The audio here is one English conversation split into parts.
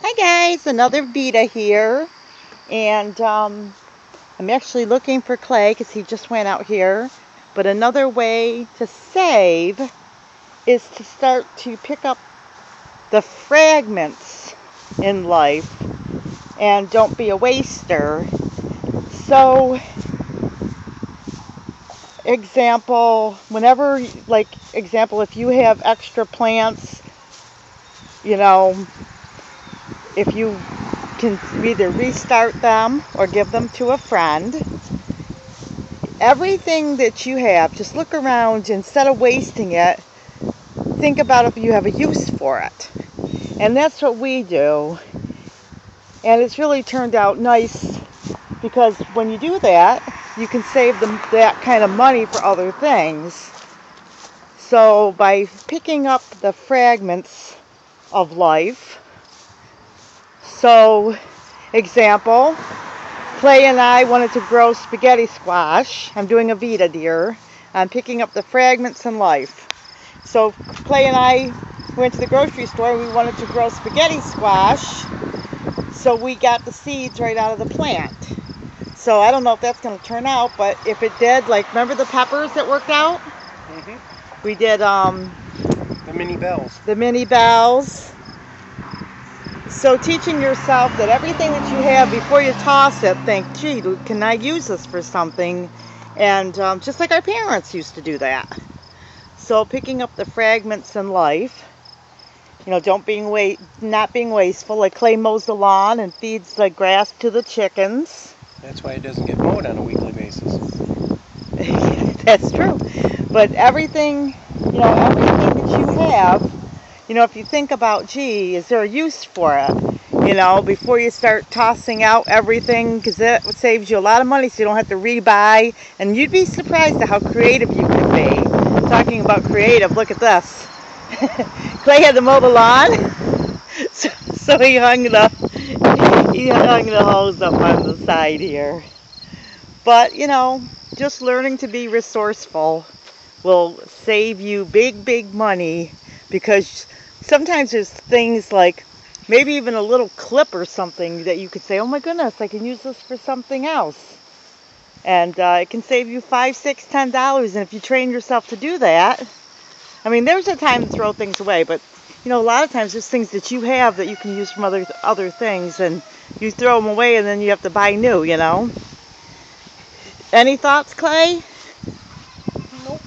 Hi guys, another Veda here, and I'm actually looking for Clay because he just went out here. But another way to save is to start to pick up the fragments in life and don't be a waster. So, example, if you have extra plants, you know, if you can either restart them or give them to a friend. Everything that you have, just look around. Instead of wasting it, think about if you have a use for it. And that's what we do. And it's really turned out nice because when you do that, you can save that kind of money for other things. So by picking up the fragments of life, so example, Clay and I wanted to grow spaghetti squash. I'm doing a Veda, dear. I'm picking up the fragments in life. So Clay and I went to the grocery store and we wanted to grow spaghetti squash. So we got the seeds right out of the plant. So I don't know if that's going to turn out, but if it did, like, remember the peppers that worked out? Mm-hmm. We did The mini bells. The mini bells. So teaching yourself that everything that you have, before you toss it, think, gee, can I use this for something? And just like our parents used to do that. So picking up the fragments in life, not being wasteful. Like Clay mows the lawn and feeds the grass to the chickens. That's why it doesn't get mowed on a weekly basis. That's true. But everything that you have, if you think about, gee, is there a use for it? Before you start tossing out everything, because that saves you a lot of money so you don't have to rebuy. And you'd be surprised at how creative you can be. Talking about creative, look at this. Clay had to mow the lawn, so he hung the hose up on the side here. But, just learning to be resourceful will save you big, big money, because sometimes there's things like maybe even a little clip or something that you could say, oh my goodness, I can use this for something else. And it can save you $5, $6, $10. And if you train yourself to do that, I mean, there's a time to throw things away, but a lot of times there's things that you have that you can use from other things, and you throw them away and then you have to buy new, Any thoughts, Clay? Nope.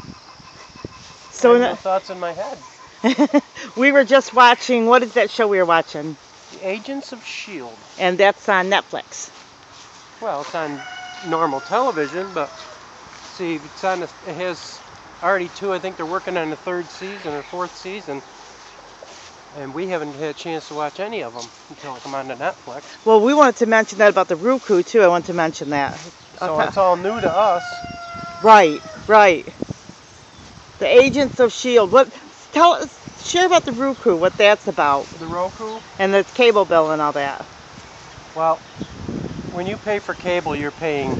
So I have no thoughts in my head. We were just watching, what is that show we were watching? The Agents of S.H.I.E.L.D. And that's on Netflix. Well, it's on normal television, but see, it has already two. I think they're working on the third season or fourth season. And we haven't had a chance to watch any of them until they come on to Netflix. Well, we wanted to mention that about the Roku, too. I wanted to mention that. So it's all new to us. Right. The Agents of S.H.I.E.L.D. Share about the Roku, what that's about. The Roku? And the cable bill and all that. Well, when you pay for cable, you're paying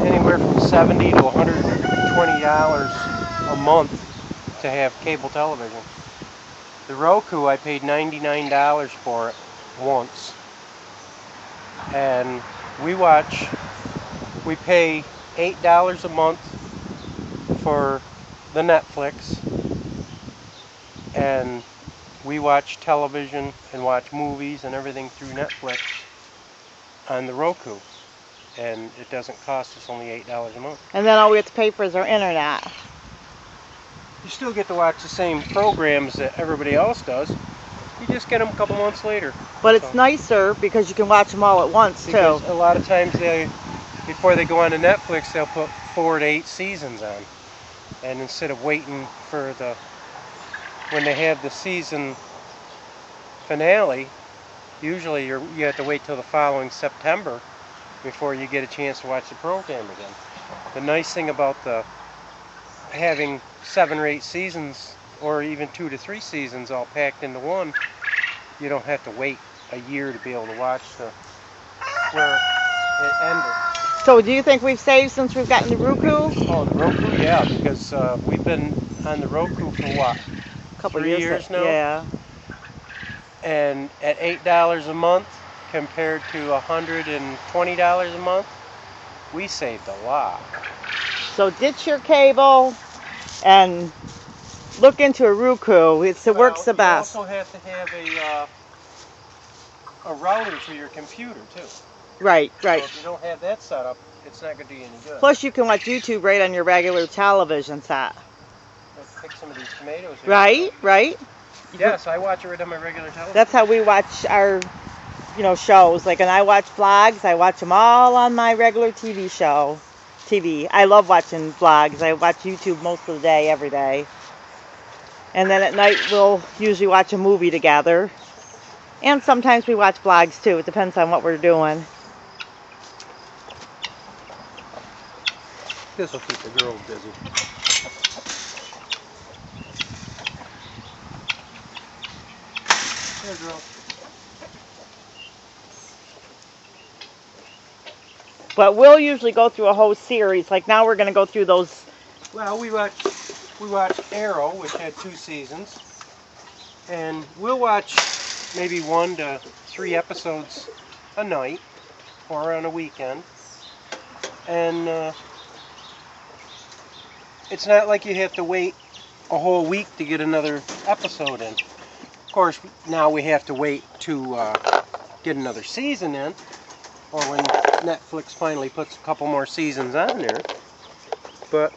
anywhere from $70 to $120 a month to have cable television. The Roku, I paid $99 for it once. And we pay $8 a month for the Netflix. And we watch television and watch movies and everything through Netflix on the Roku. And it doesn't cost us only $8 a month. And then all we have to pay for is our internet. You still get to watch the same programs that everybody else does. You just get them a couple months later. But it's nicer because you can watch them all at once, because too. A lot of times before they go on to Netflix, they'll put 4 to 8 seasons on. And instead of waiting for when they have the season finale, usually you have to wait till the following September before you get a chance to watch the program again. The nice thing about having 7 or 8 seasons, or even 2 to 3 seasons all packed into one, you don't have to wait a year to be able to watch where it ended. So do you think we've saved since we've gotten the Roku? Oh, the Roku, yeah, because we've been on the Roku for what? A couple 3 years now? Yeah. And at $8 a month compared to $120 a month, we saved a lot. So ditch your cable and look into a Roku. It works the best. You also have to have a router to your computer too. Right, right. So if you don't have that set up, it's not going to do you any good. Plus you can watch YouTube right on your regular television set. Let's pick some of these tomatoes here. Right, right. Yes, I watch it right on my regular television. That's how we watch our, shows. Like, when I watch vlogs, I watch them all on my regular TV. I love watching vlogs. I watch YouTube most of the day, every day. And then at night, we'll usually watch a movie together. And sometimes we watch vlogs, too. It depends on what we're doing. This will keep the girls busy. Here, girl. But we'll usually go through a whole series. Like now we're going to go through those. Well, we watched Arrow, which had 2 seasons. And we'll watch maybe 1 to 3 episodes a night or on a weekend. And it's not like you have to wait a whole week to get another episode in. Of course, now we have to wait to get another season in, or when Netflix finally puts a couple more seasons on there. But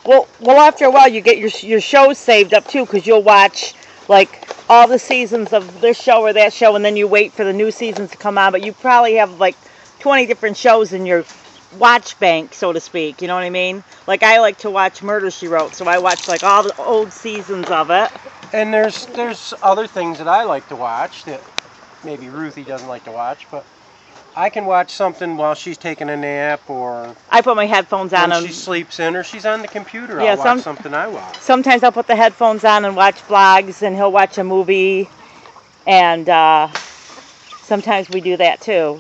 well, after a while, you get your shows saved up too, because you'll watch like all the seasons of this show or that show, and then you wait for the new seasons to come on. But you probably have like 20 different shows in your watch bank, so to speak. You know what I mean? Like I like to watch Murder, She Wrote, so I watch like all the old seasons of it. And there's other things that I like to watch that maybe Ruthie doesn't like to watch, but I can watch something while she's taking a nap, or I put my headphones on when and she sleeps in, or she's on the computer. Yeah, I'll watch something I watch. Sometimes I'll put the headphones on and watch vlogs, and he'll watch a movie, and sometimes we do that too.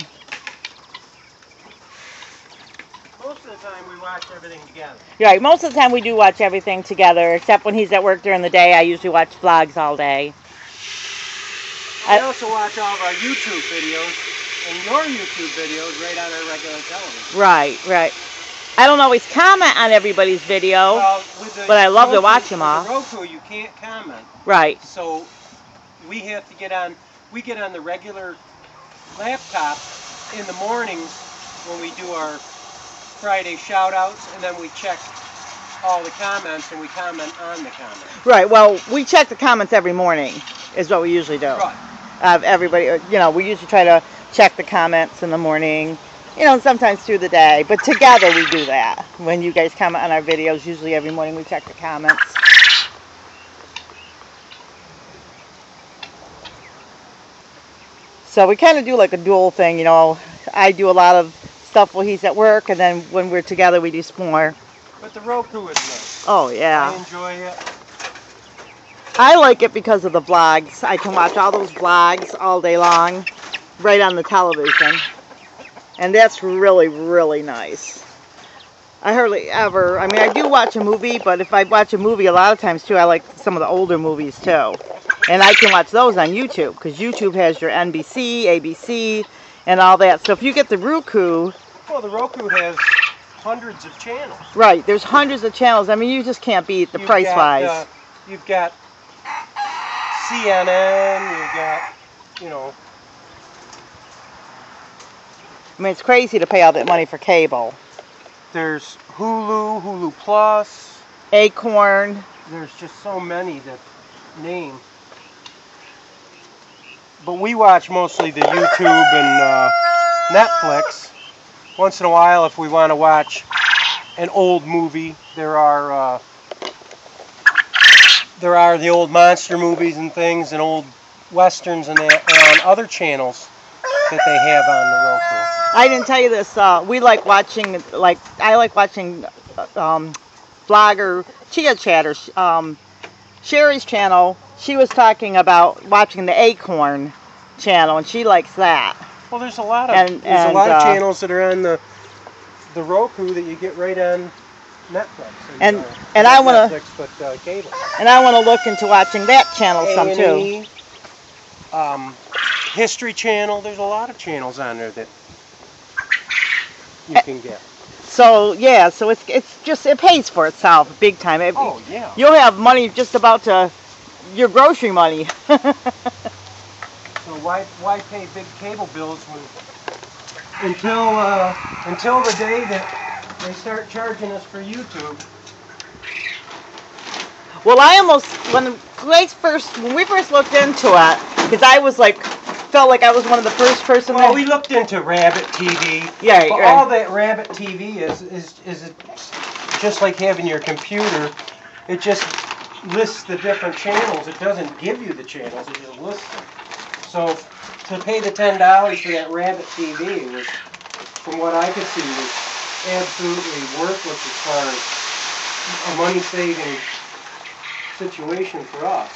Most of the time we watch everything together. Right, most of the time we do watch everything together, except when he's at work during the day. I usually watch vlogs all day. I also watch all of our YouTube videos and your YouTube videos right on our regular television. Right, right. I don't always comment on everybody's video, but I love to watch them all. With the Roku, you can't comment. Right. So we have to get on the regular laptop in the mornings when we do our Friday shout-outs, and then we check all the comments and we comment on the comments. Right, well, we check the comments every morning, is what we usually do. Right. Everybody, we usually try to check the comments in the morning, and sometimes through the day. But together we do that. When you guys comment on our videos, usually every morning we check the comments. So we kind of do like a dual thing, I do a lot of stuff while he's at work, and then when we're together we do some more. But the Roku is nice. Oh, yeah. I enjoy it. I like it because of the vlogs. I can watch all those vlogs all day long right on the television. And that's really, really nice. I hardly ever, I do watch a movie, but if I watch a movie a lot of times too, I like some of the older movies too. And I can watch those on YouTube, because YouTube has your NBC, ABC, and all that. So if you get the Roku... Well, the Roku has hundreds of channels. Right, there's hundreds of channels. You just can't beat the price-wise. You've got CNN, you've got, it's crazy to pay all that money for cable. There's Hulu, Hulu Plus. Acorn. There's just so many that name. But we watch mostly the YouTube and Netflix. Once in a while, if we want to watch an old movie, there are the old monster movies and things, and old westerns and that, and on other channels that they have on the Roku. I didn't tell you this. We like watching, I like watching vlogger Chia Chatter. Sherry's channel. She was talking about watching the Acorn channel, and she likes that. Well, there's a lot of channels that are on the Roku that you get right on Netflix. And I want to Netflix, but cable. And I want to look into watching that channel some too. History Channel. There's a lot of channels on there that you can get. So yeah, so it's just it pays for itself big time. Oh yeah. You'll have money just about to your grocery money. So why pay big cable bills until the day that they start charging us for YouTube? Well, I almost when we first looked into it, because I was like felt like I was one of the first person. Well, we looked into Rabbit TV. Yeah, but right. all that Rabbit TV is just like having your computer. It just lists the different channels. It doesn't give you the channels. It just lists them. So to pay the $10 for that Rabbit TV was, from what I could see, was absolutely worthless as far as a money-saving situation for us.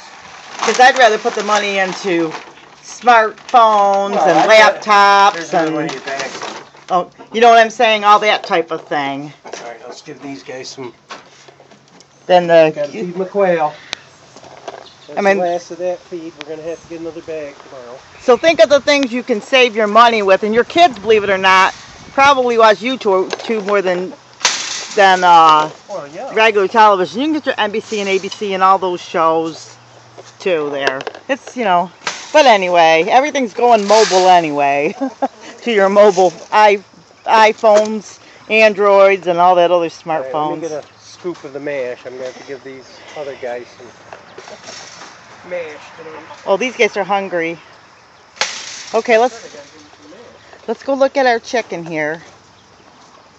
Because I'd rather put the money into smartphones Well, and laptops and your bags. oh, you know what I'm saying, all that type of thing. All right, let's give these guys some. Then Gotta feed my quail. That's I mean, the last of that feed. We're gonna have to get another bag tomorrow. so think of the things you can save your money with, and your kids, believe it or not, probably watch YouTube more than Well, yeah. regular television. You can get your NBC and ABC and all those shows too there. It's, you know, but anyway, everything's going mobile anyway. To your mobile iPhones, Androids, and all that other smartphones. All right, let me get a scoop of the mash. I'm going to have to give these other guys some mash tonight. Oh, these guys are hungry. Okay, let's go look at our chicken here.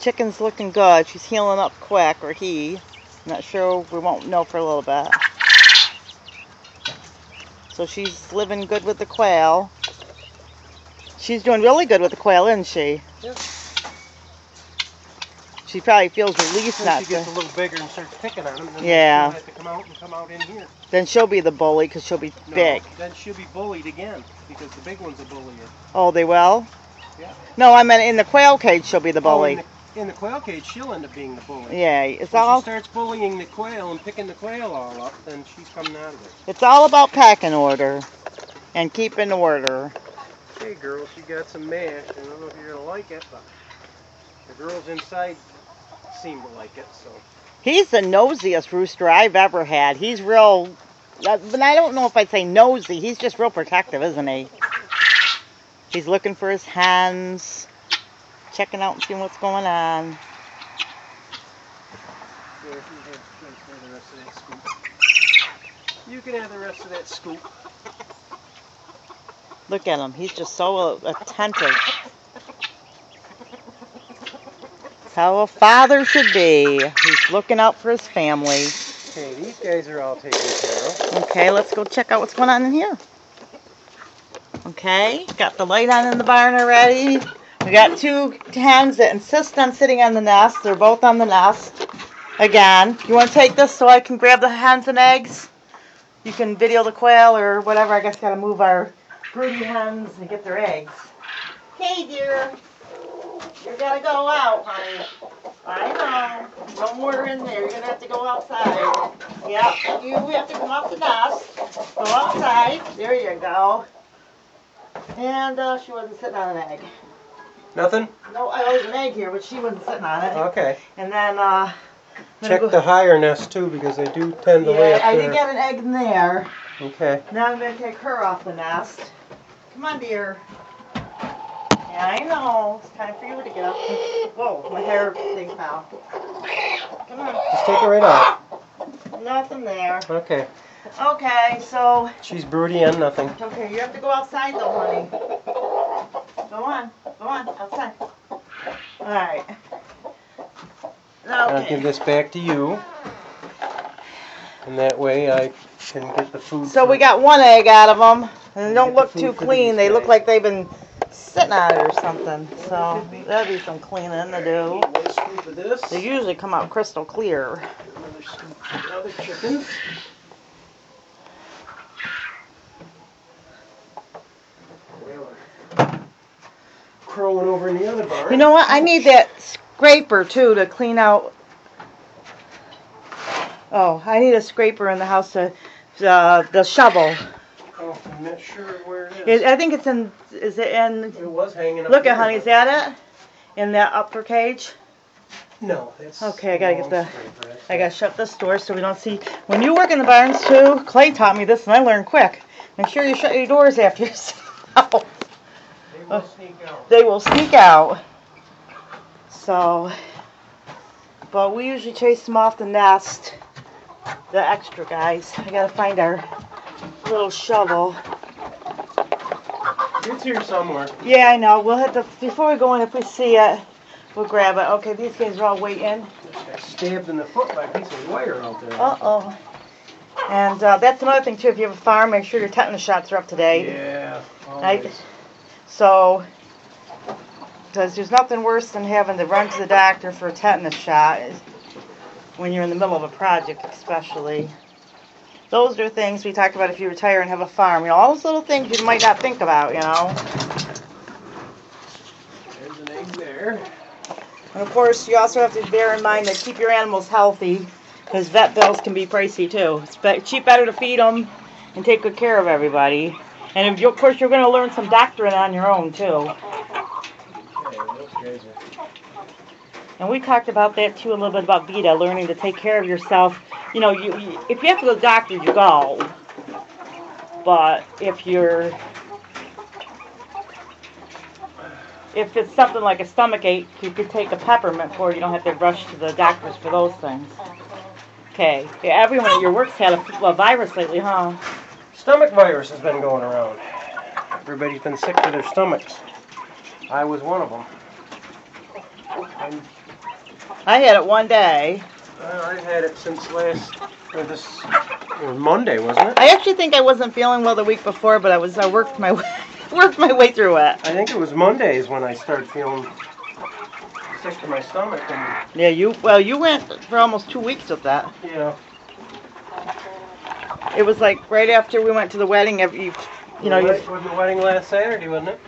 Chicken's looking good. She's healing up quick, or he. Not sure. We won't know for a little bit. So she's living good with the quail. She's doing really good with the quail, isn't she? Yep. She probably feels released not Once she gets to. a little bigger and starts picking on them, then Yeah. she'll have to come out in here. Then she'll be the bully because she'll be No, big. then she'll be bullied again because the big one's a bullier. Oh, they will? Yeah. No, I meant in the quail cage she'll be the bully. Oh, in the quail cage, she'll end up being the bully. Yeah, it's When all she starts bullying the quail and picking the quail all up, then she's coming out of it. it's all about packing order and keeping order. Hey girls, you got some mash. I don't know if you're gonna like it, but the girls inside seem to like it. So He's the nosiest rooster I've ever had. He's real, but I don't know if I'd say nosy. He's just real protective, isn't he? He's looking for his hens, checking out and seeing what's going on. yeah, you have the rest of that scoop. You can have the rest of that scoop. Look at him. He's just so attentive. How a father should be. He's looking out for his family. Okay, these guys are all taken care of. Okay, let's go check out what's going on in here. Okay, got the light on in the barn already. We got two hens that insist on sitting on the nest. They're both on the nest. Again, you want to take this so I can grab the hens and eggs? You can video the quail or whatever. I guess got to move our broody hens and get their eggs. Hey, dear. You gotta go out, honey. I know. No more in there. You're gonna have to go outside. Yeah, you have to come off the nest. Go outside. There you go. And she wasn't sitting on an egg. Nothing? No, there's an egg here, but she wasn't sitting on it. Okay. And then Check the higher nest too, because they do tend to lay up I there. did get an egg in there. Okay. Now I'm gonna take her off the nest. Come on, dear. Yeah, I know. It's time for you to get up. Whoa, my hair thing fell. Come on. Just take it right off. Nothing there. Okay. Okay, so. She's broody and nothing. Okay, you have to go outside though, honey. Go on. Go on. Outside. Alright. I'll give Okay. this back to you. And that way I can get the food. So we got one egg out of them. And they don't look too clean. They look like they've been sitting on it or something. So that'll be some cleaning to do. One scoop of this. They usually come out crystal clear. Another scoop of the other chickens. Crowing over in the other barn. You know what? I need that scraper too to clean out. Oh, I need a scraper in the house to the shovel. Oh, I'm not sure where it is. I think it's in, is it in, It was hanging up look here, at, honey, is that it? In that upper cage? No, that's Okay, I gotta get the, long scraper, that's I it. gotta shut this door so we don't see. When you work in the barns too, Clay taught me this and I learned quick. Make sure you shut your doors after yourself. They will sneak out. They will sneak out. So, but we usually chase them off the nest. The extra guys. I gotta find our little shovel. It's here somewhere. Yeah, I know. We'll have to, before we go in, if we see it, we'll grab it. Okay, these guys are all waiting. Just got stabbed in the foot by a piece of wire out there. Uh-oh. And that's another thing, too. If you have a farm, make sure your tetanus shots are up to date. Yeah, Right? always. So, because there's nothing worse than having to run to the doctor for a tetanus shot when you're in the middle of a project, especially. Those are things we talked about if you retire and have a farm. You know, all those little things you might not think about, you know. There's an egg there. And of course, you also have to bear in mind that keep your animals healthy, because vet bills can be pricey too. It's cheap better to feed them and take good care of everybody. And if you, of course, you're going to learn some doctrine on your own too. Okay, those guys are... And we talked about that too a little bit about Veda, learning to take care of yourself. You know, if you have to go to the doctor, you go. But if it's something like a stomach ache, you could take a peppermint for it. You don't have to rush to the doctors for those things. Okay. Yeah, everyone at your work's had a virus lately, huh? Stomach virus has been going around. Everybody's been sick to their stomachs. I was one of them. I had it one day. I've had it since Monday, wasn't it? I actually think I wasn't feeling well the week before, but I worked my way through it. I think it was Mondays when I started feeling sick to my stomach. And, Yeah, you went for almost 2 weeks with that. yeah. It was like right after we went to the wedding. Wasn't the wedding last Saturday, wasn't it?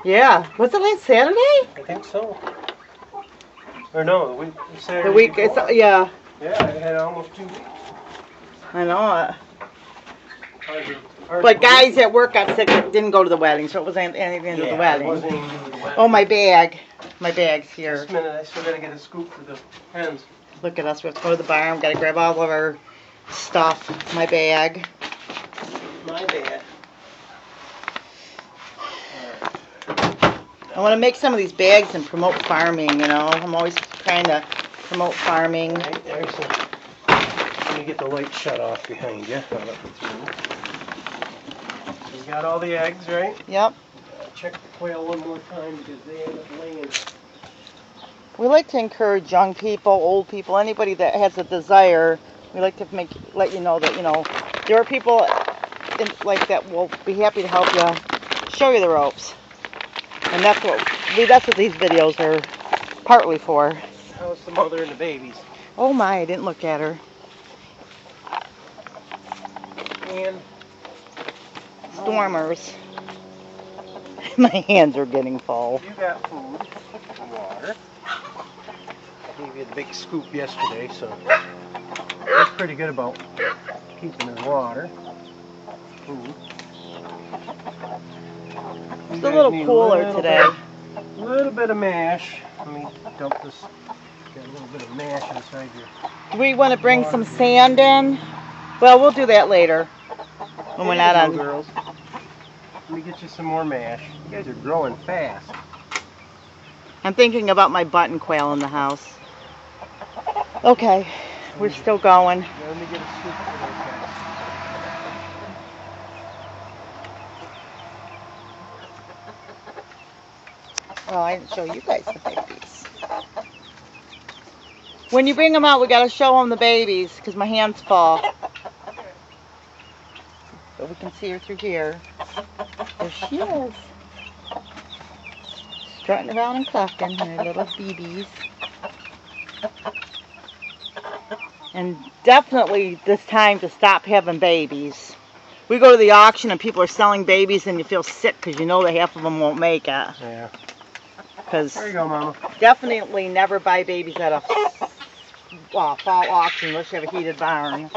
Yeah. Was it last Saturday? I think so. Or no, the week Saturday. The week. before. Yeah. Yeah, I had almost 2 weeks. I know it. Hard But to guys believe. at work got sick that didn't go to the wedding, so it wasn't anything to do with the It wedding. wasn't even due to the wedding. Oh, my bag. My bag's here. Just a minute, I still gotta get a scoop for the hens. Look at us. We have to go to the barn. Gotta grab all of our stuff. My bag. My bad. I want to make some of these bags and promote farming, you know. I'm always trying to promote farming. Right, there's some. Let me get the light shut off behind you. So we got all the eggs, right? Yep. Check the quail one more time because they end up laying. We like to encourage young people, old people, anybody that has a desire. We like to let you know that, you know, there are people like that will be happy to help you, show you the ropes. And that's what these videos are partly for. How's the mother and the babies? Oh my, I didn't look at her. And Stormers. My hands are getting full. you got food and water. I gave you the big scoop yesterday, so he's pretty good about keeping his water. Food. It's a little cooler today. A little bit of mash. Let me dump this. Got a little bit of mash inside here. Do we want to bring some sand in? Well, we'll do that later when we're not There you go, on. girls. Let me get you some more mash. You guys are growing fast. I'm thinking about my button quail in the house. Okay, we're still going. Let me get a scoop for those guys. Oh, I didn't show you guys the babies. When you bring them out, we gotta show them the babies because my hands full. So we can see her through here. There she is. Strutting around and clucking, her little babies. And definitely this time to stop having babies. We go to the auction and people are selling babies and you feel sick because you know that half of them won't make it. Yeah. Because There you go, Mama. definitely never buy babies at a fall auction unless you have a heated barn.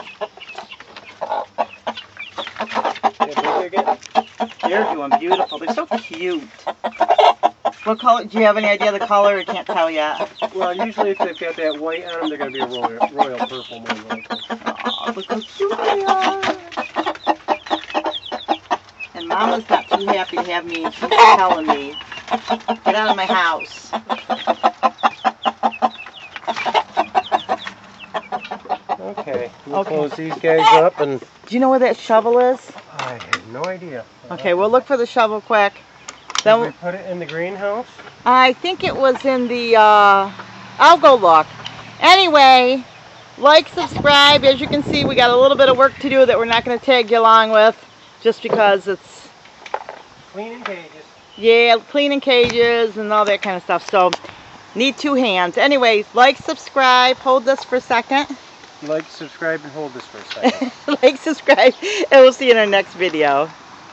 Yeah, They're doing beautiful. They're so cute. What color? Do you have any idea the color? I can't tell yet. Well, usually if they've got that white on them, they're going to be a royal purple more likely. Oh, look how cute they are. And Mama's not too happy to have me. She's telling me, get out of my house. Okay, we'll close these guys up and... Do you know where that shovel is? I have no idea. Okay, we'll look for the shovel quick. Did we put it in the greenhouse? I think it was in the, I'll go look. Anyway, like, subscribe. As you can see, we got a little bit of work to do that we're not going to tag you along with, just because it's... Cleaning cages. Yeah, cleaning cages and all that kind of stuff. So, need 2 hands. Anyways, like, subscribe. Hold this for a second. Like, subscribe, and hold this for a second. Like, subscribe, and we'll see you in our next video.